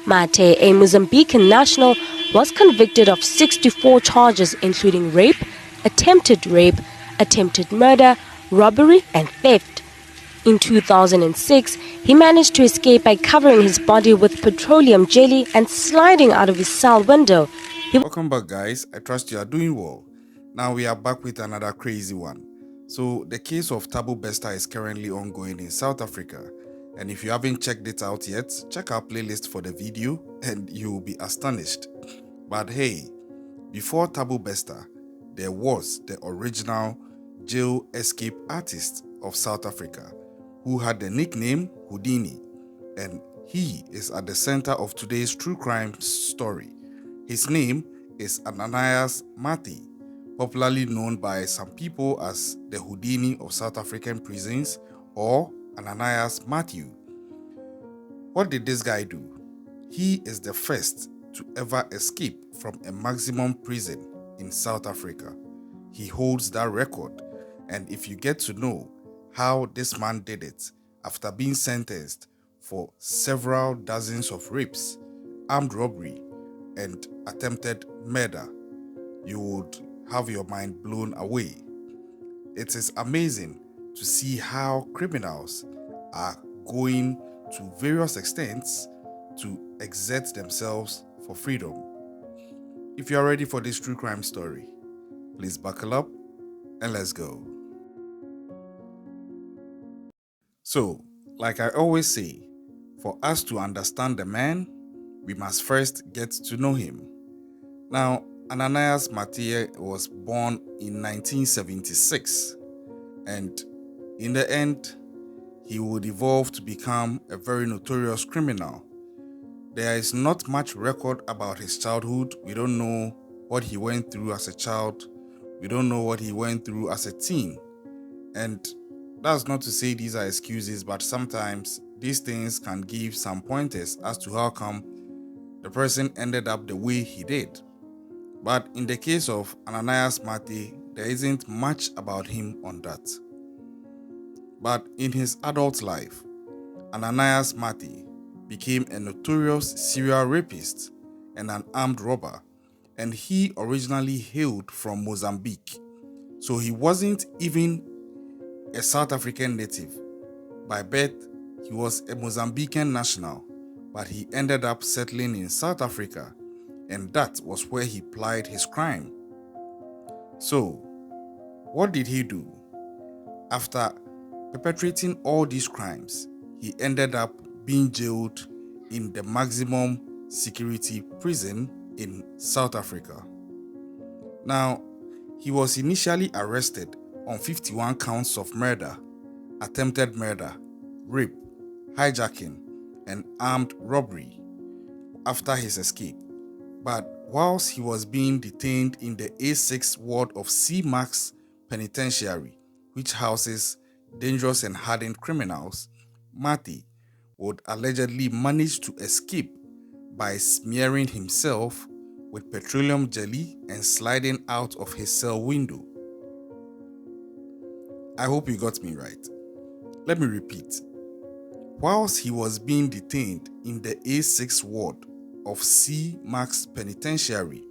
Mathe, a Mozambican national, was convicted of 64 charges including rape, attempted murder, robbery and theft. In 2006, he managed to escape by covering his body with petroleum jelly and sliding out of his cell window. Welcome back, guys. I trust you are doing well. Now we are back with another crazy one. So the case of Thabo Bester is currently ongoing in South Africa, and if you haven't checked it out yet, check our playlist for the video and you will be astonished. But hey, before Thabo Bester, there was the original jail escape artist of South Africa who had the nickname Houdini, and he is at the center of today's true crime story. His name is Ananias Mathe, popularly known by some people as the Houdini of South African prisons or Ananias Mathe. What did this guy do? He is the first to ever escape from a maximum prison in South Africa. He holds that record, and if you get to know how this man did it after being sentenced for several dozens of rapes, armed robbery, and attempted murder, you would have your mind blown away. It is amazing to see how criminals are going to various extents to exert themselves for freedom. If you are ready for this true crime story, please buckle up and let's go. So, like I always say, for us to understand the man, we must first get to know him. Now, Ananias Mathe was born in 1976, and in the end, he would evolve to become a very notorious criminal. There is not much record about his childhood. We don't know what he went through as a child. We don't know what he went through as a teen. And that's not to say these are excuses, but sometimes these things can give some pointers as to how come the person ended up the way he did. But in the case of Ananias Mathe, there isn't much about him on that. But in his adult life, Ananias Mathe became a notorious serial rapist and an armed robber, and he originally hailed from Mozambique. So he wasn't even a South African native. By birth, he was a Mozambican national, but he ended up settling in South Africa, and that was where he plied his crime. So, what did he do? After perpetrating all these crimes, he ended up being jailed in the maximum security prison in South Africa. Now, he was initially arrested on 51 counts of murder, attempted murder, rape, hijacking, and armed robbery after his escape. But whilst he was being detained in the A6 ward of C-Max Penitentiary, which houses dangerous and hardened criminals, Mathe would allegedly manage to escape by smearing himself with petroleum jelly and sliding out of his cell window. I hope you got me right. Let me repeat. Whilst he was being detained in the A6 ward of C-Max Penitentiary,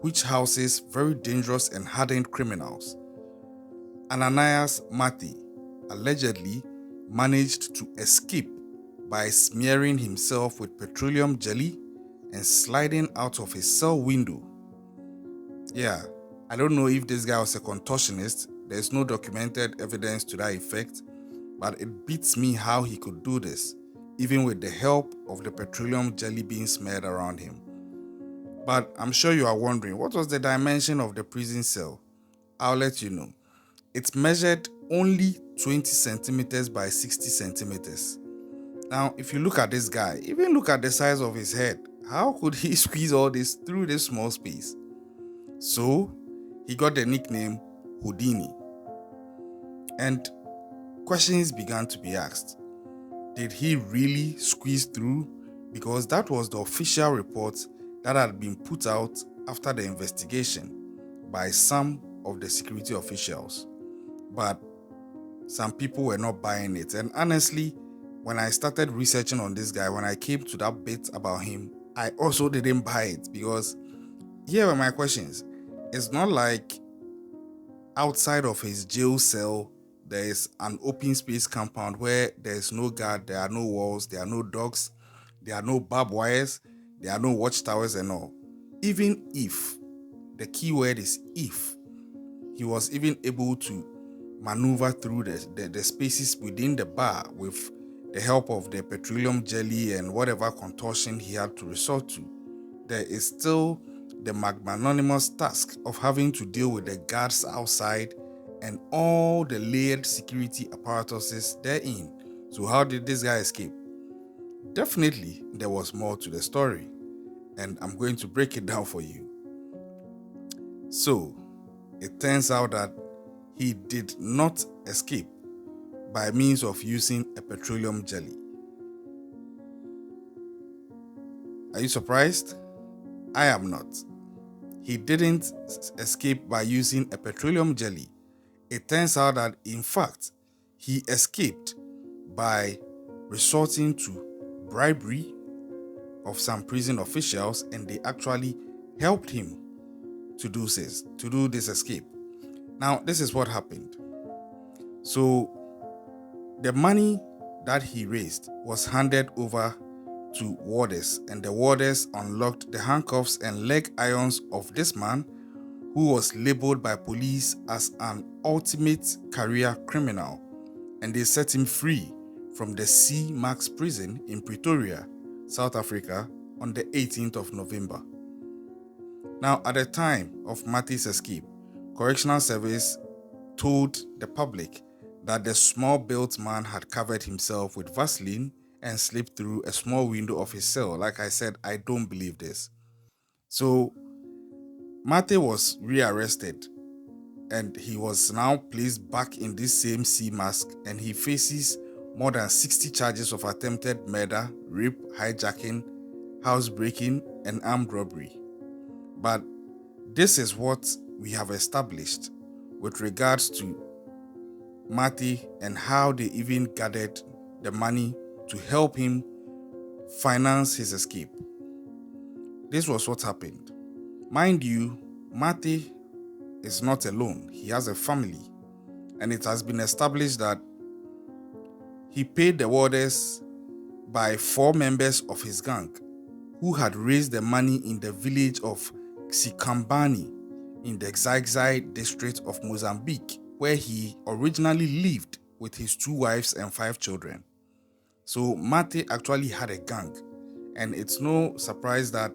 which houses very dangerous and hardened criminals, Ananias Mathe allegedly managed to escape by smearing himself with petroleum jelly and sliding out of his cell window. Yeah, I don't know if this guy was a contortionist. There's no documented evidence to that effect, but it beats me how he could do this, even with the help of the petroleum jelly being smeared around him. But I'm sure you are wondering, what was the dimension of the prison cell? I'll let you know. It measured only 20 centimeters by 60 centimeters. Now, if you look at this guy, even look at the size of his head, how could he squeeze all this through this small space? So, he got the nickname Houdini. And questions began to be asked. Did he really squeeze through? Because that was the official report that had been put out after the investigation by some of the security officials. But some people were not buying it. And honestly, when I started researching on this guy, when I came to that bit about him, I also didn't buy it because here are my questions. It's not like outside of his jail cell there is an open space compound where there is no guard, there are no walls, there are no dogs, there are no barbed wires, there are no watchtowers and all. Even if, the key word is if, he was even able to maneuver through the spaces within the bar with the help of the petroleum jelly and whatever contortion he had to resort to, there is still the magnanimous task of having to deal with the guards outside and all the layered security apparatuses therein. So how did this guy escape? Definitely, there was more to the story, and I'm going to break it down for you. So, it turns out that he did not escape by means of using a petroleum jelly. Are you surprised? I am not. He didn't escape by using a petroleum jelly. It turns out that, in fact, he escaped by resorting to bribery of some prison officials, and they actually helped him to do this escape. Now, this is what happened. So, the money that he raised was handed over to warders, and the warders unlocked the handcuffs and leg irons of this man who was labeled by police as an ultimate career criminal, and they set him free from the C Max prison in Pretoria, South Africa, on the 18th of November. Now, at the time of Mathe's escape, Correctional Service told the public that the small-built man had covered himself with Vaseline and slipped through a small window of his cell. Like I said, I don't believe this. So, Mathe was rearrested, and he was now placed back in this same sea mask, and he faces more than 60 charges of attempted murder, rape, hijacking, housebreaking, and armed robbery. But this is what we have established with regards to Mathe and how they even gathered the money to help him finance his escape. This was what happened. Mind you, Mathe is not alone. He has a family, and it has been established that he paid the warders by 4 members of his gang who had raised the money in the village of Sikambani in the Xai district of Mozambique, where he originally lived with his 2 wives and 5 children. So Mathe actually had a gang, and it's no surprise that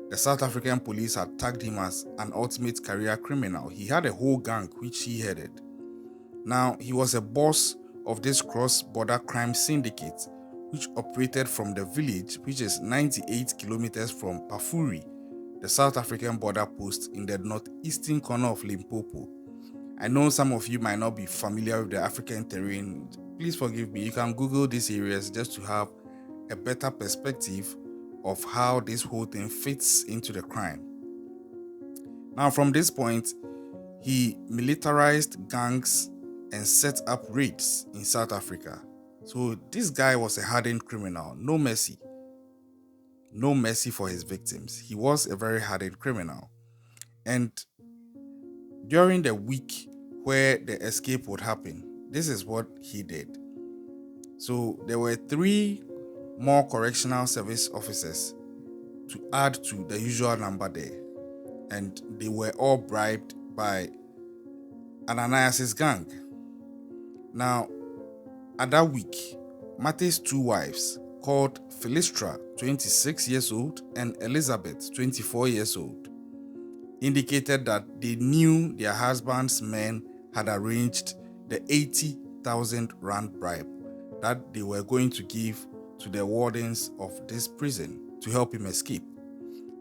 the South African police had tagged him as an ultimate career criminal. He had a whole gang which he headed. Now, he was a boss of this cross-border crime syndicate which operated from the village, which is 98 kilometers from Pafuri, the South African border post in the northeastern corner of Limpopo. I know some of you might not be familiar with the African terrain. Please forgive me. You can Google these areas just to have a better perspective of how this whole thing fits into the crime. Now, from this point, he militarized gangs and set up raids in South Africa. So this guy was a hardened criminal. No mercy. No mercy for his victims. He was a very hardened criminal. And during the week where the escape would happen, this is what he did. So there were 3 more correctional service officers to add to the usual number there, and they were all bribed by Ananias' gang. Now, at that week, Mathe's 2 wives, called Philistra, 26 years old, and Elizabeth, 24 years old, indicated that they knew their husbands' men had arranged the 80,000 rand bribe that they were going to give to the wardens of this prison to help him escape.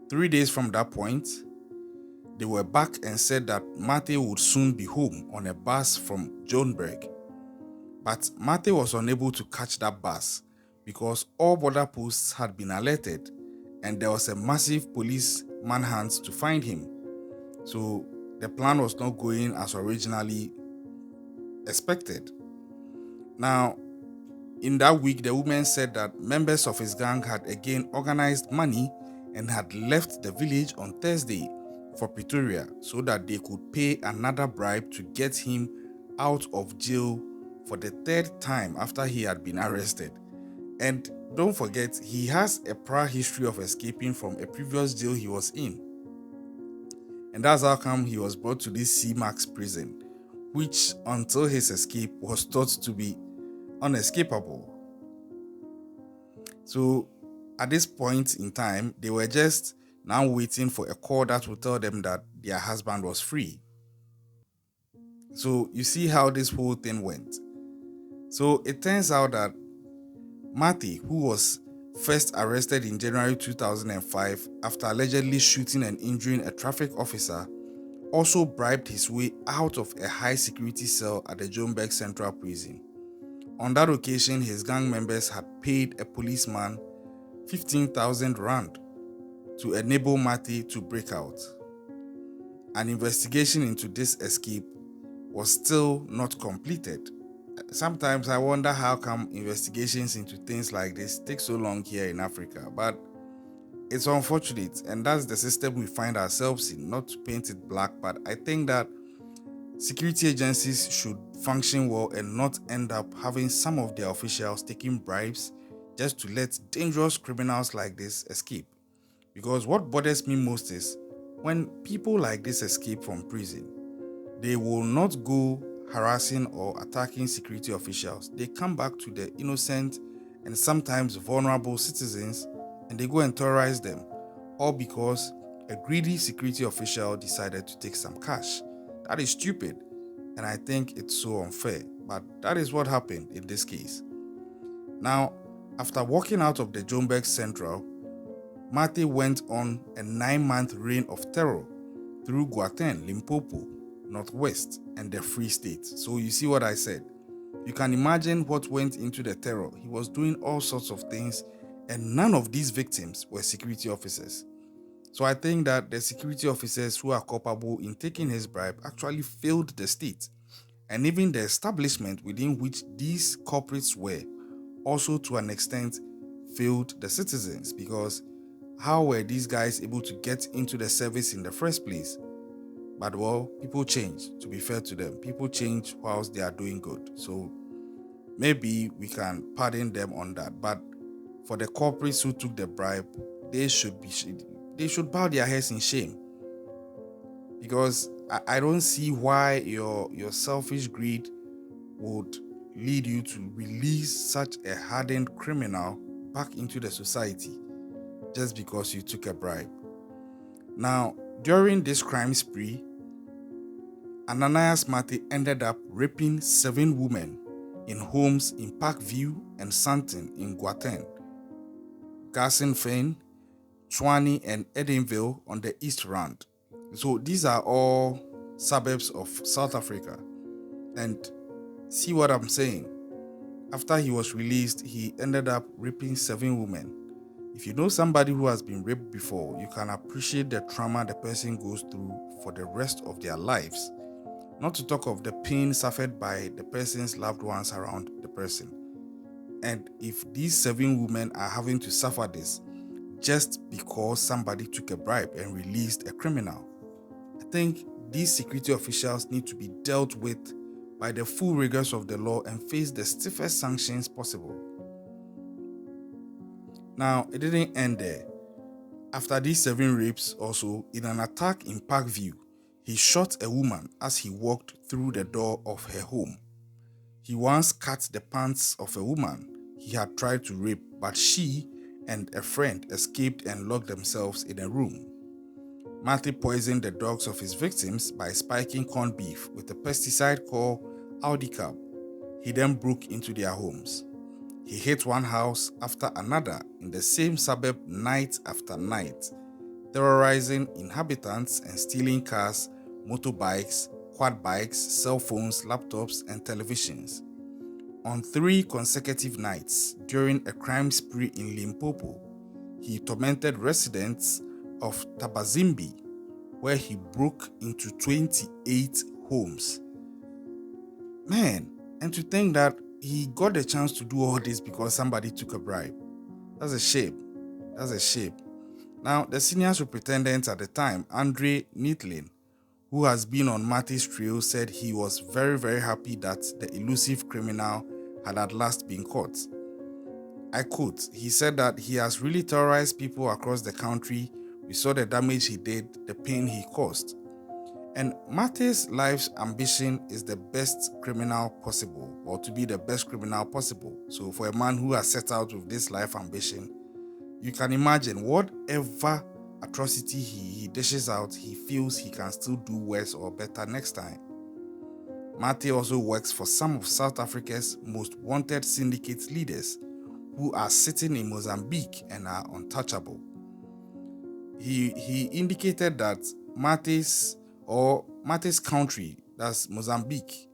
3 days from that point, they were back and said that Mathe would soon be home on a bus from Johannesburg. But Mathe was unable to catch that bus because all border posts had been alerted and there was a massive police manhunt to find him. So the plan was not going as originally expected. Now, in that week, the woman said that members of his gang had again organized money and had left the village on Thursday for Pretoria so that they could pay another bribe to get him out of jail for the third time after he had been arrested. And don't forget, he has a prior history of escaping from a previous jail he was in. And that's how come he was brought to this C-Max prison, which until his escape was thought to be unescapable. So at this point in time, they were just now waiting for a call that would tell them that their husband was free. So you see how this whole thing went. So it turns out that Mathe, who was first arrested in January 2005 after allegedly shooting and injuring a traffic officer, also bribed his way out of a high security cell at the Joburg Central Prison. On that occasion, his gang members had paid a policeman 15,000 rand to enable Mathe to break out. An investigation into this escape was still not completed. Sometimes I wonder how come investigations into things like this take so long here in Africa, but it's unfortunate, and that's the system we find ourselves in. Not to paint it black, but I think that security agencies should function well and not end up having some of their officials taking bribes just to let dangerous criminals like this escape. Because what bothers me most is when people like this escape from prison, they will not go harassing or attacking security officials. They come back to the innocent and sometimes vulnerable citizens and they go and terrorize them, all because a greedy security official decided to take some cash. That is stupid, and I think it's so unfair, but that is what happened in this case. Now, after walking out of the Joburg Central, Mathe went on a 9-month reign of terror through Gauteng, Limpopo, Northwest, and the Free State. So you see what I said. You can imagine what went into the terror. He was doing all sorts of things, and none of these victims were security officers. So I think that the security officers who are culpable in taking his bribe actually failed the state, and even the establishment within which these culprits were also to an extent failed the citizens, because how were these guys able to get into the service in the first place? But well, people change. To be fair to them, people change whilst they are doing good. So maybe we can pardon them on that. But for the culprits who took the bribe, they should bow their heads in shame. Because I don't see why your selfish greed would lead you to release such a hardened criminal back into the society just because you took a bribe. Now, during this crime spree, Ananias Mathe ended up raping 7 women in homes in Parkview and Sandton in Gauteng, Gassenfein, Tshwane, and Edenville on the East Rand. So these are all suburbs of South Africa. And see what I'm saying? After he was released, he ended up raping 7 women. If you know somebody who has been raped before, you can appreciate the trauma the person goes through for the rest of their lives. Not to talk of the pain suffered by the person's loved ones around the person. And if these 7 women are having to suffer this just because somebody took a bribe and released a criminal, I think these security officials need to be dealt with by the full rigors of the law and face the stiffest sanctions possible. Now, it didn't end there. After these 7 rapes also, in an attack in Parkview, he shot a woman as he walked through the door of her home. He once cut the pants of a woman he had tried to rape, but she and a friend escaped and locked themselves in a room. Mathe poisoned the dogs of his victims by spiking corned beef with a pesticide called Audicap. He then broke into their homes. He hit one house after another in the same suburb night after night, terrorizing inhabitants and stealing cars, motorbikes, quad bikes, cell phones, laptops, and televisions. On 3 consecutive nights during a crime spree in Limpopo, he tormented residents of Tabazimbi, where he broke into 28 homes. Man, and to think that he got the chance to do all this because somebody took a bribe. That's a shame. That's a shame. Now, the senior superintendent at the time, Andre Neatlin, who has been on Mathe's trail, said he was very, very happy that the elusive criminal had at last been caught. I quote, he said that he has really terrorized people across the country. We saw the damage he did, the pain he caused. And Mathe's life's ambition is the best criminal possible, or to be the best criminal possible. So for a man who has set out with this life ambition, you can imagine whatever atrocity he dishes out, he feels he can still do worse or better next time. Mathe also works for some of South Africa's most wanted syndicate leaders who are sitting in Mozambique and are untouchable. He indicated that Mathe's country, that's Mozambique,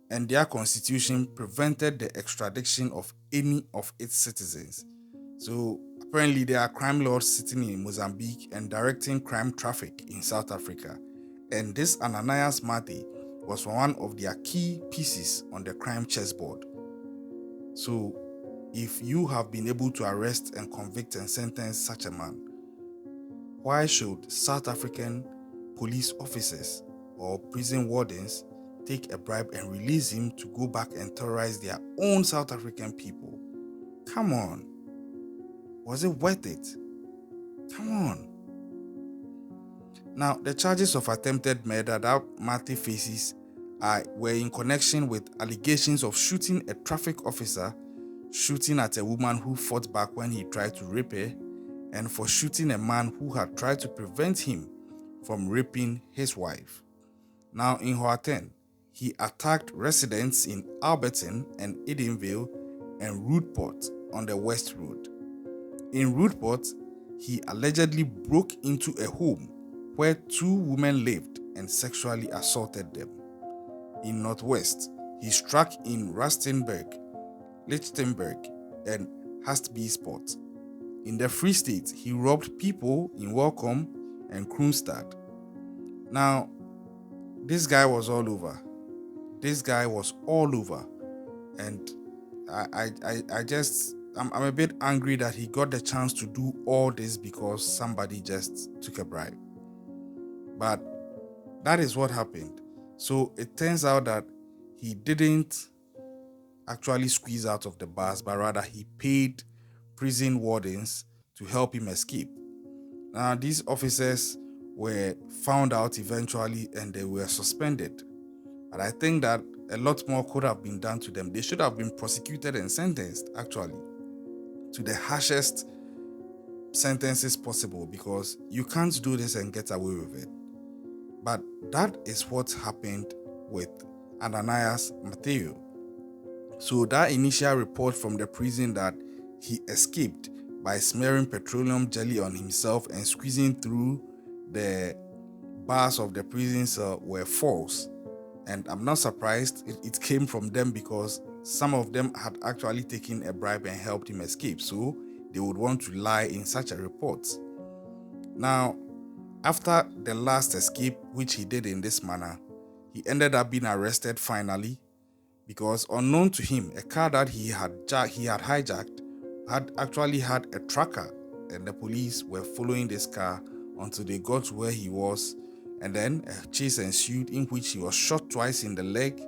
and their constitution prevented the extradition of any of its citizens. So apparently there are crime lords sitting in Mozambique and directing crime traffic in South Africa. And this Ananias Mathe was one of their key pieces on the crime chessboard. So if you have been able to arrest and convict and sentence such a man, why should South African police officers or prison wardens take a bribe and release him to go back and terrorize their own South African people? Come on. Was it worth it? Come on. Now, the charges of attempted murder that Mathe faces were in connection with allegations of shooting a traffic officer, shooting at a woman who fought back when he tried to rape her, and for shooting a man who had tried to prevent him from raping his wife. Now, in Gauteng, he attacked residents in Alberton and Edenvale and Roodeport on the West Road. In Roodeport, he allegedly broke into a home where two women lived and sexually assaulted them. In Northwest, he struck in Rustenburg, Lichtenburg, and Hastbeespoort. In the Free State, he robbed people in Welcome and Kroonstad. Now, this guy was all over. And I'm a bit angry that he got the chance to do all this because somebody just took a bribe. But that is what happened. So it turns out that he didn't actually squeeze out of the bars, but rather he paid prison wardens to help him escape. Now, these officers were found out eventually and they were suspended. But I think that a lot more could have been done to them. They should have been prosecuted and sentenced, actually, to the harshest sentences possible, because you can't do this and get away with it. But that is what happened with Ananias Mathe. So that initial report from the prison that he escaped by smearing petroleum jelly on himself and squeezing through the bars of the prison cell were false. And I'm not surprised it came from them, because some of them had actually taken a bribe and helped him escape. So they would want to lie in such a report. Now, after the last escape, which he did in this manner, he ended up being arrested finally, because unknown to him, a car that he had hijacked had actually had a tracker, and the police were following this car until they got to where he was, and then a chase ensued in which he was shot twice in the leg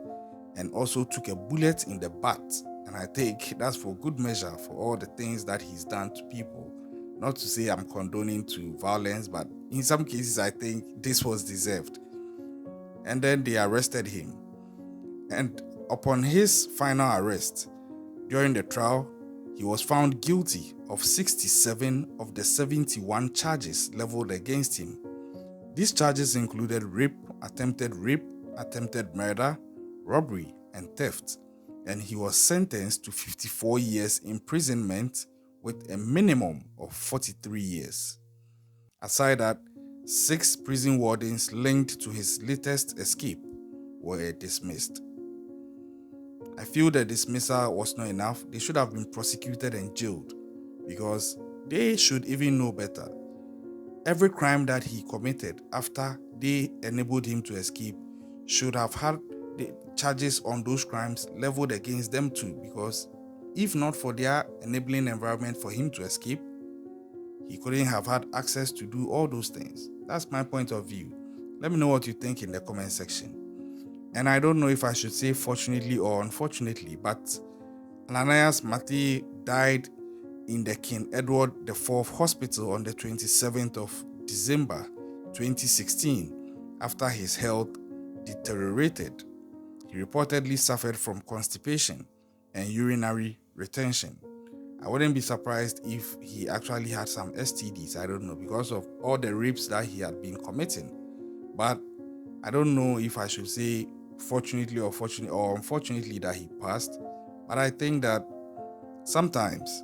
and also took a bullet in the butt. And I think that's for good measure for all the things that he's done to people. Not to say I'm condoning to violence, but in some cases I think this was deserved. And then they arrested him. And upon his final arrest, during the trial, he was found guilty of 67 of the 71 charges leveled against him. These charges included rape, attempted murder, robbery, and theft, and he was sentenced to 54 years imprisonment with a minimum of 43 years. Aside that, 6 prison wardens linked to his latest escape were dismissed. I feel the dismissal was not enough. They should have been prosecuted and jailed, because they should even know better. Every crime that he committed after they enabled him to escape should have had the charges on those crimes leveled against them too, because if not for their enabling environment for him to escape, he couldn't have had access to do all those things. That's my point of view. Let me know what you think in the comment section. And I don't know if I should say fortunately or unfortunately, but Ananias Mathe died in the King Edward IV Hospital on the 27th of December 2016 after his health deteriorated. He reportedly suffered from constipation and urinary retention. I wouldn't be surprised if he actually had some STDs, I don't know, because of all the rapes that he had been committing. But I don't know if I should say fortunately or unfortunately that he passed. But I think that sometimes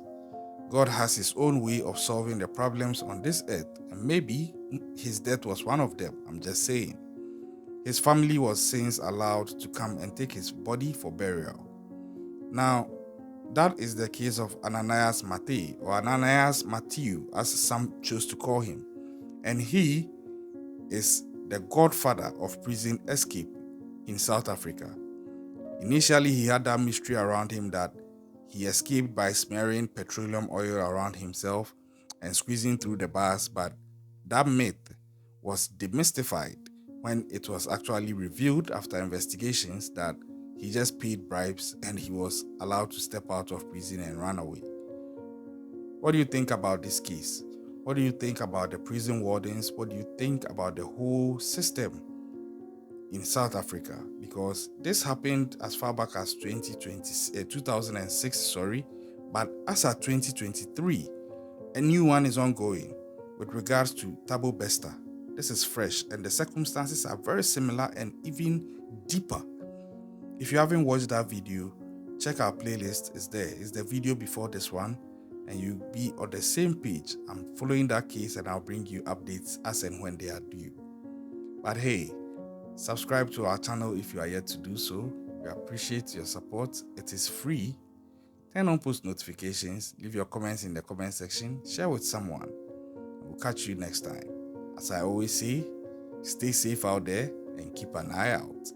God has his own way of solving the problems on this earth, and maybe his death was one of them. I'm just saying. His family was since allowed to come and take his body for burial. Now, that is the case of Ananias Mathe, or Ananias Matthew, as some chose to call him. And he is the godfather of prison escape in South Africa. Initially, he had that mystery around him that he escaped by smearing petroleum oil around himself and squeezing through the bars, but that myth was demystified when it was actually revealed after investigations that he just paid bribes and he was allowed to step out of prison and run away. What do you think about this case? What do you think about the prison wardens? What do you think about the whole system in South Africa? Because this happened as far back as 2006, but as at 2023, a new one is ongoing with regards to Thabo Bester. This is fresh and the circumstances are very similar and even deeper. If you haven't watched that video, check our playlist. It's there. It's the video before this one, and you'll be on the same page. I'm following that case and I'll bring you updates as and when they are due. But hey, subscribe to our channel if you are yet to do so. We appreciate your support. It is free. Turn on post notifications. Leave your comments in the comment section. Share with someone. We'll catch you next time. As I always say, stay safe out there and keep an eye out.